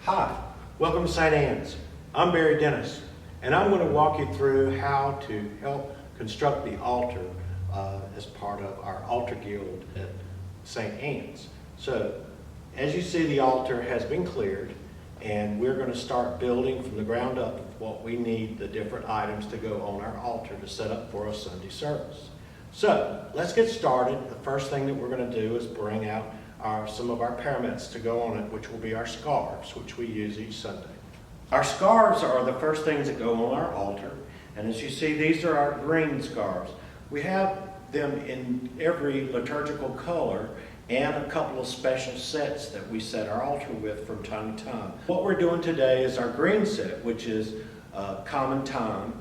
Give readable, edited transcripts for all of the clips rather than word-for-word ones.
Hi, welcome to St. Anne's. I'm Barry Dennis, and I'm going to walk you through how to help construct the altar as part of our altar guild at St. Anne's. So, as you see, the altar has been cleared, and we're going to start building from the ground up what we need, the different items to go on our altar to set up for a Sunday service. So, let's get started. The first thing that we're going to do is bring out some of our paraments to go on it, which will be our scarves, which we use each Sunday. Our scarves are the first things that go on our altar, and as you see, these are our green scarves. We have them in every liturgical color and a couple of special sets that we set our altar with from time to time. What we're doing today is our green set, which is common time.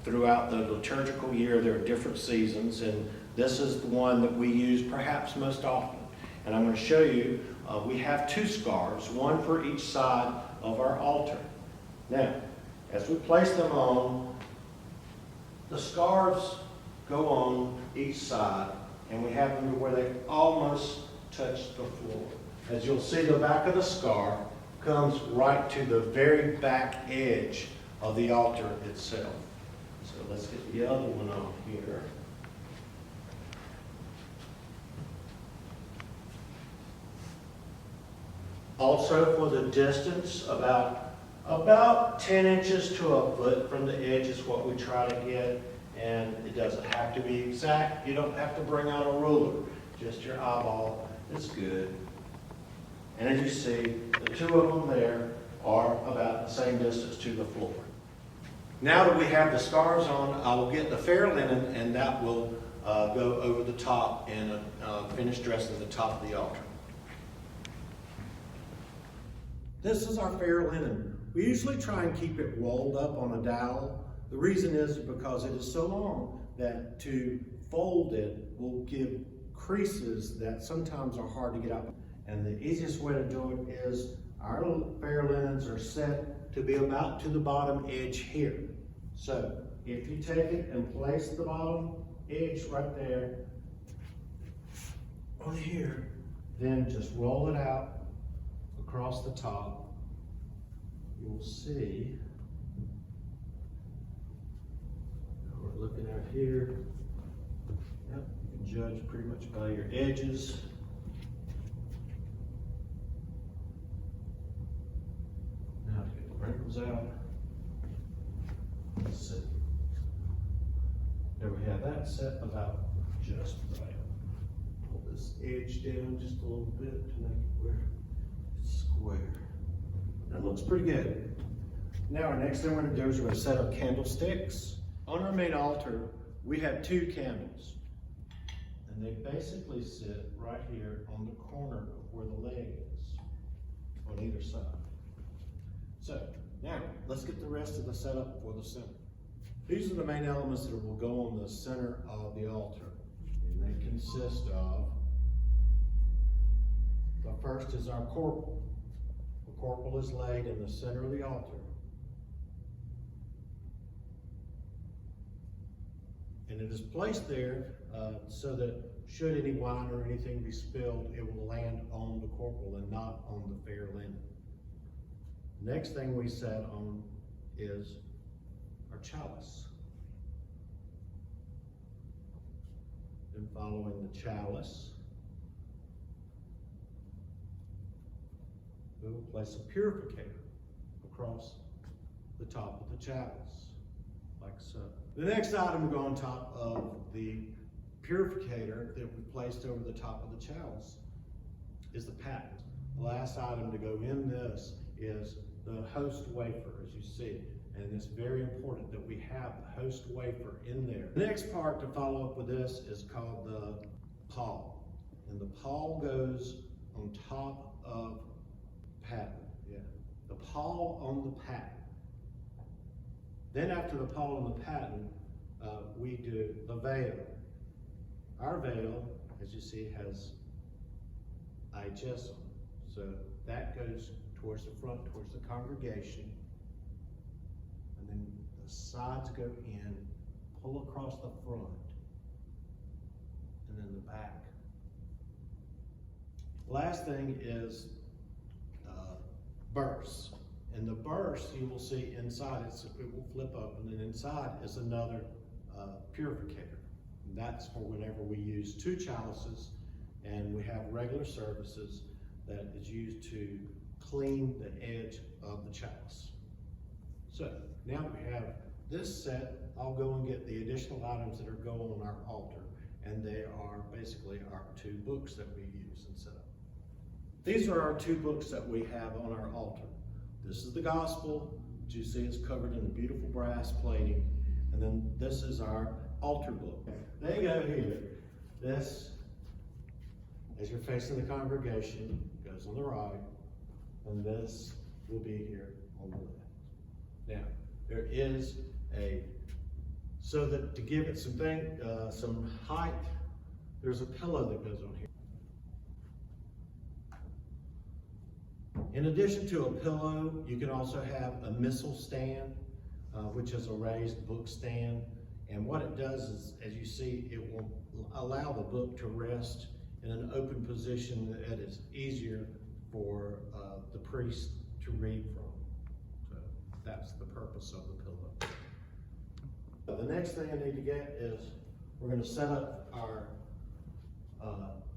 Throughout the liturgical year, there are different seasons, and this is the one that we use perhaps most often. And I'm going to show you, we have two scarves, one for each side of our altar. Now, as we place them on, the scarves go on each side, and we have them to where they almost touch the floor. As you'll see, the back of the scarf comes right to the very back edge of the altar itself. So let's get the other one on here. Also, for the distance, about 10 inches to a foot from the edge is what we try to get. And it doesn't have to be exact. You don't have to bring out a ruler. Just your eyeball is good. And as you see, the two of them there are about the same distance to the floor. Now that we have the scarves on, I will get the fair linen, and that will go over the top and finish dressing the top of the altar. This is our fair linen. We usually try and keep it rolled up on a dowel. The reason is because it is so long that to fold it will give creases that sometimes are hard to get out. And the easiest way to do it is our fair linens are set to be about to the bottom edge here. So if you take it and place the bottom edge right there on here, then just roll it out across the top. You'll see, we're looking at here. Yep, you can judge pretty much by your edges. Now to get the wrinkles out. Let's see. There we have that set about just right. Pull this edge down just a little bit to make it where it's square. That looks pretty good. Now our next thing we're going to do is we're going to set up candlesticks. On our main altar, we have two candles. And they basically sit right here on the corner of where the leg is, on either side. So, now, let's get the rest of the setup for the center. These are the main elements that will go on the center of the altar. And they consist of, the first is our corporal. The corporal is laid in the center of the altar. And it is placed there so that should any wine or anything be spilled, it will land on the corporal and not on the fair linen. Next thing we set on is our chalice. Then following the chalice, we will place a purificator across the top of the chalice, like so. The next item to go on top of the purificator that we placed over the top of the chalice is the paten. The last item to go in this is the host wafer, as you see. And it's very important that we have the host wafer in there. The next part to follow up with this is called the pall. And the pall goes on top of paten. Yeah, the pall on the paten. Then after the pall on the paten, we do the veil. Our veil, as you see, has gesso. So that goes towards the front, towards the congregation. And then the sides go in, pull across the front, and then the back. Last thing is bursts. And the burst, you will see inside, it will flip open, and inside is another purificator. And that's for whenever we use 2 chalices and we have regular services that is used to clean the edge of the chalice. So now we have this set. I'll go and get the additional items that are going on our altar, and they are basically our 2 books that we use and set up. These are our 2 books that we have on our altar. This is the gospel, which you see is covered in beautiful brass plating, and then this is our altar book. They go here. This, as you're facing the congregation, goes on the right, and this will be here on the left. Now, there is so that to give it some height, there's a pillow that goes on here. In addition to a pillow, you can also have a missal stand, which is a raised book stand. And what it does is, as you see, it will allow the book to rest in an open position that is easier for the priest to read from. So that's the purpose of the pillow. The next thing I need to get is we're going to set up our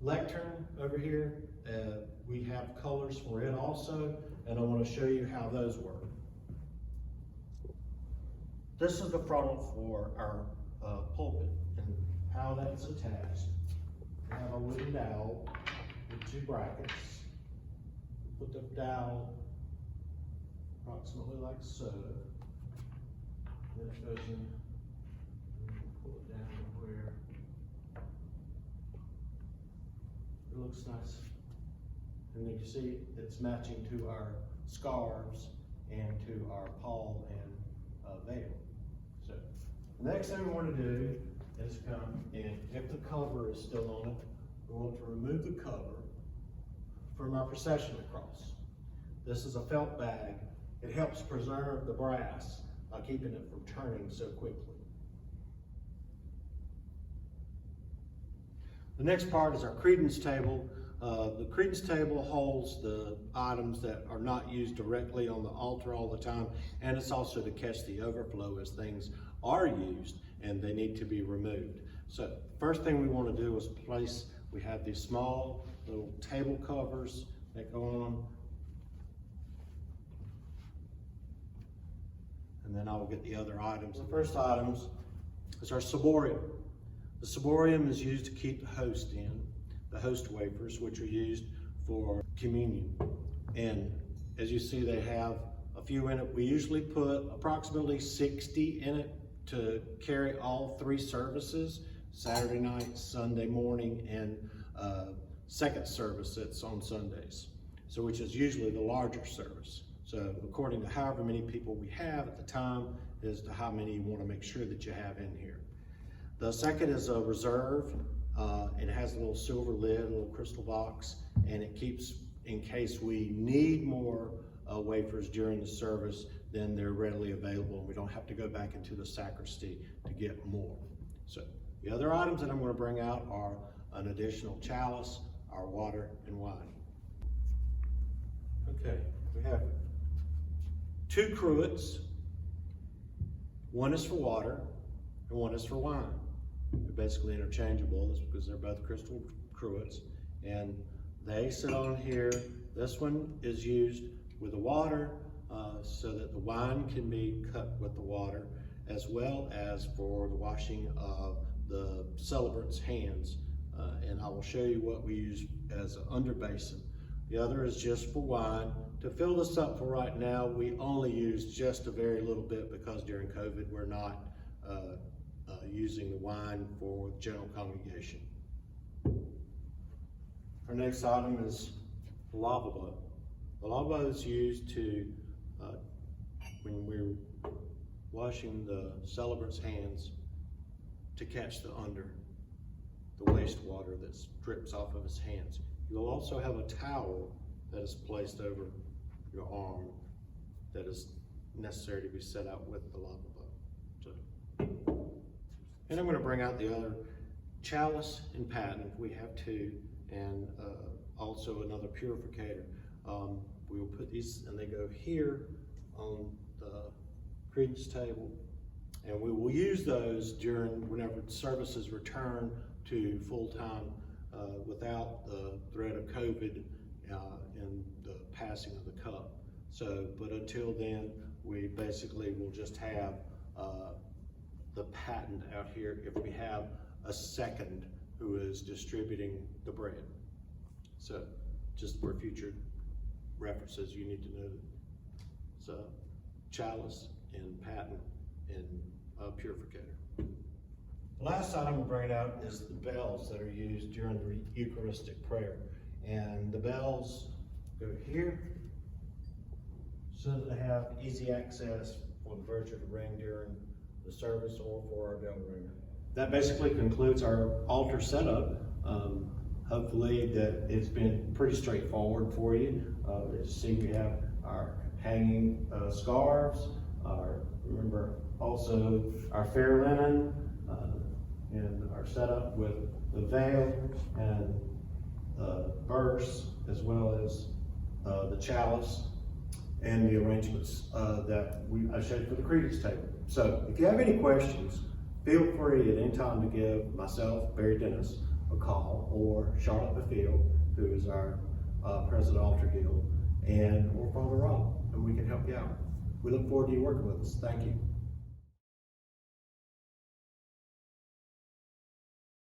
lectern over here. We have colors for it also, and I want to show you how those work. This is the frontal for our pulpit and how that's attached. We have a wooden dowel with 2 brackets. Put the dowel approximately like so. Then it goes in. Pull it down to where it looks nice. And then you see it's matching to our scarves and to our pall and veil. So the next thing we want to do is come and if the cover is still on it, we want to remove the cover from our processional cross. This is a felt bag. It helps preserve the brass by keeping it from turning so quickly. The next part is our credence table. The credence table holds the items that are not used directly on the altar all the time, and it's also to catch the overflow as things are used and they need to be removed. So first thing we want to do is we have these small little table covers that go on, and then I will get the other items. The first items is our ciborium. The ciborium is used to keep the host in, the host wafers, which are used for communion. And as you see, they have a few in it. We usually put approximately 60 in it to carry all 3 services, Saturday night, Sunday morning, and second service that's on Sundays. So which is usually the larger service. So according to however many people we have at the time is to how many you want to make sure that you have in here. The second is a reserve. It has a little silver lid, a little crystal box, and it keeps, in case we need more wafers during the service, then they're readily available and we don't have to go back into the sacristy to get more. So the other items that I'm going to bring out are an additional chalice, our water and wine. Okay, we have 2 cruets. One is for water and one is for wine. They're basically interchangeable because they're both crystal cruets, and they sit on here. This one is used with the water so that the wine can be cut with the water, as well as for the washing of the celebrant's hands. And I will show you what we use as an under basin. The other is just for wine. To fill this up for right now, we only use just a very little bit because during COVID we're not using the wine for the general congregation. Our next item is the lavabo. The lavabo is used to, when we're washing the celebrant's hands, to catch the wastewater that drips off of his hands. You'll also have a towel that is placed over your arm that is necessary to be set out with the lavabo. And I'm going to bring out the other chalice and paten. We have 2, and also another purificator. we will put these, and they go here on the credence table. And we will use those whenever services return to full-time without the threat of COVID and the passing of the cup. But until then, we basically will just have the patent out here if we have a second who is distributing the bread. So just for future references, you need to know that it's a chalice and patent and purificator. The last item I'm bringing out is the bells that are used during the Eucharistic prayer. And the bells go here so that they have easy access for the virgin to ring during the service or for our bell ringer. That basically concludes our altar setup. Hopefully that it's been pretty straightforward for you. As you see, we have our hanging scarves, remember also our fair linen, and our setup with the veil and the verse, as well as the chalice and the arrangements that I showed for the credence table. So if you have any questions, feel free at any time to give myself, Barry Dennis, a call, or Charlotte Befield, who is our president of Altar Guild, or Father Rob, and we can help you out. We look forward to you working with us. Thank you.